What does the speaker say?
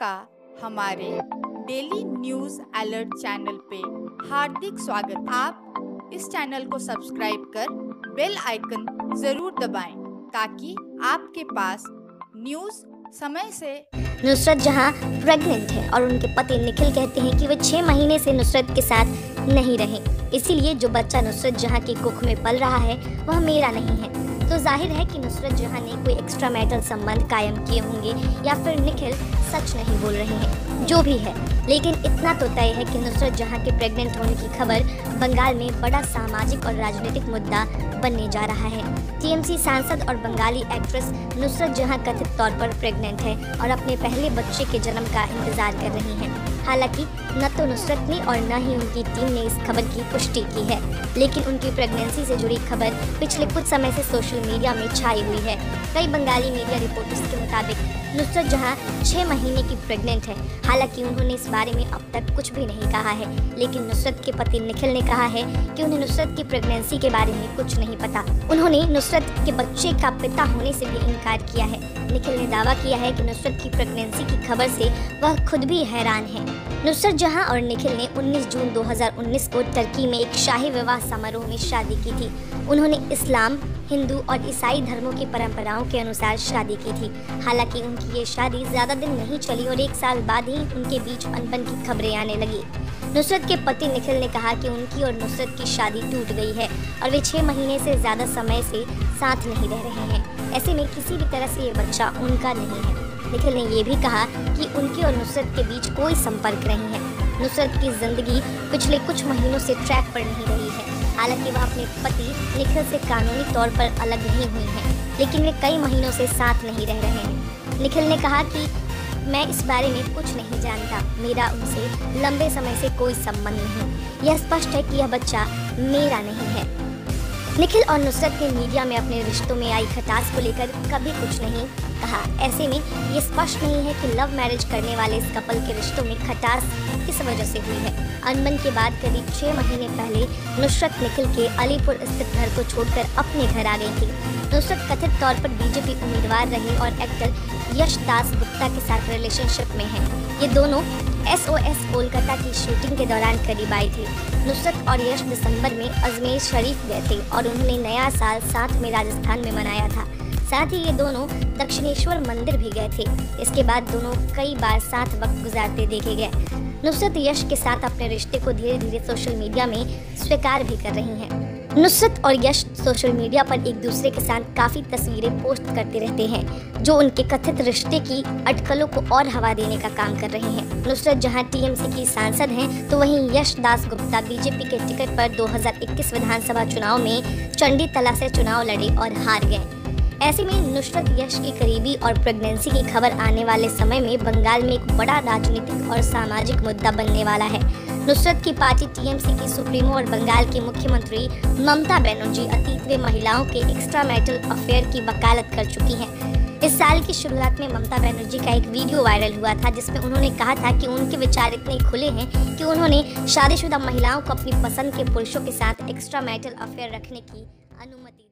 आपका हमारे daily news alert channel पे हार्दिक स्वागत। आप इस चैनल को सब्सक्राइब कर बेल आइकन जरूर दबाएं ताकि आपके पास न्यूज समय से। नुसरत जहां प्रेग्नेंट है और उनके पति निखिल कहते हैं कि वे 6 महीने से नुसरत के साथ नहीं रहे, इसीलिए जो बच्चा नुसरत जहां की कुख में पल रहा है वह मेरा नहीं है। तो जाहिर है कि नुसरत जहां ने कोई एक्स्ट्रा मैरिटल संबंध कायम किए होंगे या फिर निखिल सच नहीं बोल रहे हैं। जो भी है, लेकिन इतना तो तय है कि नुसरत जहां के प्रेग्नेंट होने की खबर बंगाल में बड़ा सामाजिक और राजनीतिक मुद्दा बनने जा रहा है। टीएमसी सांसद और बंगाली एक्ट्रेस नुसरत जहां कथित तौर पर प्रेग्नेंट है और अपने पहले बच्चे के जन्म का इंतजार कर रही हैं। हालांकि न तो नुसरत ने और न ही उनकी टीम ने इस खबर की पुष्टि की है, लेकिन उनकी प्रेगनेंसी से जुड़ी खबर पिछले कुछ समय से सोशल मीडिया में छाई हुई है। कई बंगाली मीडिया रिपोर्ट्स के मुताबिक नुसरत जहां 6 महीने की प्रेग्नेंट है। हालांकि उन्होंने इस बारे में अब तक कुछ भी नहीं कहा है, लेकिन नुसरत के पति निखिल ने कहा है कि उन्हें नुसरत की प्रेगनेंसी के बारे में कुछ नहीं पता। उन्होंने नुसरत के बच्चे का पिता होने से भी इनकार किया है। निखिल ने दावा किया है कि नुसरत की प्रेगनेंसी की खबर से वह खुद भी हैरान है। नुसरत जहां और निखिल ने 19 जून 2019 को टर्की में एक शाही विवाह समारोह में शादी की थी। उन्होंने इस्लाम, हिंदू और ईसाई धर्मों की परंपराओं के अनुसार शादी की थी। हालांकि उनकी ये शादी ज़्यादा दिन नहीं चली और 1 साल बाद ही उनके बीच अनबन की खबरें आने लगी। नुसरत के पति निखिल ने कहा कि उनकी और नुसरत की शादी टूट गई है और वे 6 महीने से ज़्यादा समय से साथ नहीं रह रहे हैं। ऐसे में किसी भी तरह से ये बच्चा उनका नहीं है। निखिल ने ये भी कहा कि उनकी और नुसरत के बीच कोई संपर्क नहीं है। नुसरत की जिंदगी पिछले कुछ महीनों से ट्रैक पर नहीं रही है। हालांकि वह अपने पति निखिल से कानूनी तौर पर अलग नहीं हुई हैं, लेकिन वे कई महीनों से साथ नहीं रह रहे हैं। निखिल ने कहा कि मैं इस बारे में कुछ नहीं जानता, मेरा उनसे लंबे समय से कोई संबंध नहीं। यह स्पष्ट है कि यह बच्चा मेरा नहीं है। निखिल और नुसरत ने मीडिया में अपने रिश्तों में आई खटास को लेकर कभी कुछ नहीं कहा। ऐसे में ये स्पष्ट नहीं है कि लव मैरिज करने वाले इस कपल के रिश्तों में खटास किस वजह से हुई है। अनबन के बाद करीब 6 महीने पहले नुसरत निखिल के अलीपुर स्थित घर को छोड़कर अपने घर आ गई थी। नुसरत कथित तौर पर बीजेपी उम्मीदवार रही और एक्टर यश दास गुप्ता के साथ रिलेशनशिप में है। ये दोनों SOS कोलकाता की शूटिंग के दौरान करीब आई थी। नुसरत और यश दिसंबर में अजमेर शरीफ गए थे और उन्होंने नया साल साथ में राजस्थान में मनाया था। साथ ही ये दोनों दक्षिणेश्वर मंदिर भी गए थे। इसके बाद दोनों कई बार साथ वक्त गुजारते देखे गए। नुसरत यश के साथ अपने रिश्ते को धीरे धीरे सोशल मीडिया में स्वीकार भी कर रही हैं। नुसरत और यश सोशल मीडिया पर एक दूसरे के साथ काफ़ी तस्वीरें पोस्ट करते रहते हैं, जो उनके कथित रिश्ते की अटकलों को और हवा देने का काम कर रहे हैं। नुसरत जहां टीएमसी की सांसद हैं, तो वहीं यश दास गुप्ता बीजेपी के टिकट पर 2021 विधानसभा चुनाव में चंडी तला से चुनाव लड़े और हार गए। ऐसे में नुसरत यश की करीबी और प्रेगनेंसी की खबर आने वाले समय में बंगाल में एक बड़ा राजनीतिक और सामाजिक मुद्दा बनने वाला है। नुसरत की पार्टी टीएमसी की सुप्रीमो और बंगाल की मुख्यमंत्री ममता बनर्जी अतीत में महिलाओं के एक्स्ट्रा मैरिटल अफेयर की वकालत कर चुकी हैं। इस साल की शुरुआत में ममता बनर्जी का एक वीडियो वायरल हुआ था, जिसमें उन्होंने कहा था कि उनके विचार इतने खुले हैं कि उन्होंने शादीशुदा महिलाओं को अपनी पसंद के पुरुषों के साथ एक्स्ट्रा मैरिटल अफेयर रखने की अनुमति